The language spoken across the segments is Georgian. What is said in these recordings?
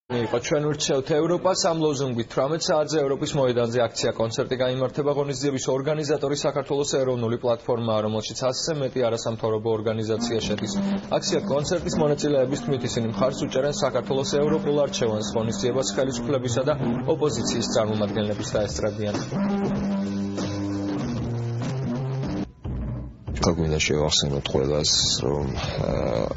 იყო ჩვენ ვირჩევთ ევროპას ამ ლოზუნგით 18 საათზე ევროპის მოედანზე აქცია კონცერტი გაიმართება. ღონისძიების ორგანიზატორი საქართველოს ეროვნული პლატფორმაა, რომელშიც 100-ზე მეტი არასამთავრობო ორგანიზაცია შედის. აქცია კონცერტის მონაწილეების თქმით ისინი მხარს უჭერენ საქართველოს ევროპულ არჩევანს. ღონისძიებას ხელისუფლებისა და ოპოზიციის წარმომადგენლების დაესწრებიან. გვინდა შევახსენოთ ყველას, რომ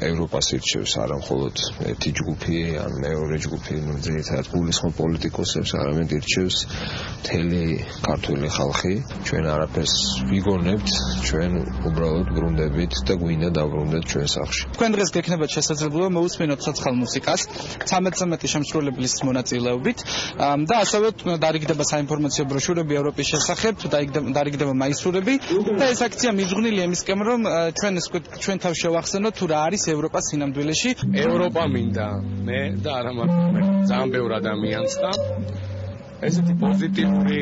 ევროპას ირჩევს არა მხოლოდ ერთი ჯგუფი, ან მეორე ჯგუფი, ძირითადად გულისხმობ პოლიტიკოსებს, არამედ ირჩევს მთელი ქართული ხალხი. ჩვენ არაფერს ვიგონებთ, ჩვენ უბრალოდ ბრუნდებით და გვინდა დავრუნდეთ ჩვენ სახლში. თქვენ დღეს გექნებათ შესაძლებლობა მოусმინოთ ცოცხალ მუსიკას 13-ზე მეტი შემსრულებლის მონაწილეობით და ასევე დარიგდება საინფორმაციო ბროშურები ევროპის შესახებ, დარიგდება მაისურები და ეს აქცია მიძღვნილია იმისკენ, რომ ჩვენ თავ შევახსენოთ თუ რა არის ევროპას სინამდვილეში. ევროპა მინდა მე და არა მარტო მე, ძალიან ბევრ ადამიანს და ესეთი პოზიტიური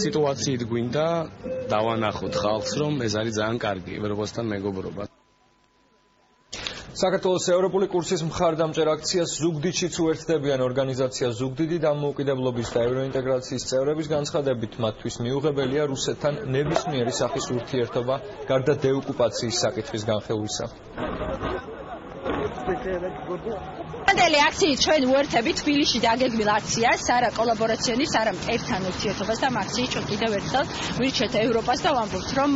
სიტუაციით გვინდა დავანახოთ ხალხს, რომ ეს არის ძალიან კარგი ევროპასთან მეგობრობა. საქართველოს ევროპული კურსის მხარდამჭერ აქციას ზუგდიდშიც უერთდებიან. ორგანიზაცია ზუგდიდი დამოუკიდებლობის და ევროინტეგრაციის წევრების განცხადებით მათთვის მიუღებელია რუსეთთან ნებისმიერი სახის ურთიერთობა გარდა დეოკუპაციის საკითხის განხილვისა. Მანდელი აქციით ჩვენ უერთებით თბილისში დაგეგმილ აქციას, არა კოლაბორაციონის, არა მტერთან ურთიერთობას და აქციით ჩვენ კიდევ ერთხელ ვირჩევთ ევროპას და ვამბობთ, რომ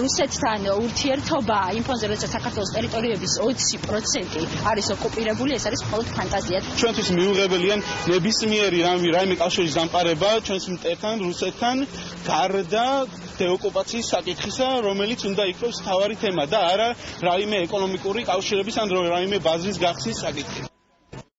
რუსეთთან ურთიერთობა იმ ფონზე, როცა საქართველოს ტერიტორიების 20% არის ოკუპირებული, ეს არის მხოლოდ ფანტაზია. ჩვენთვის მიუღებელია ნებისმიერი რაიმე კავშირის დამყარება ჩვენს მტერთან, რუსეთთან, გარდა დეოკუპაციის საკითხისა, რომელიც უნდა იქნოს მთავარი თემა და არა რაიმე ეკონომიკური კავშირების ან რაიმე ბაზრის გახსნის საკითხი.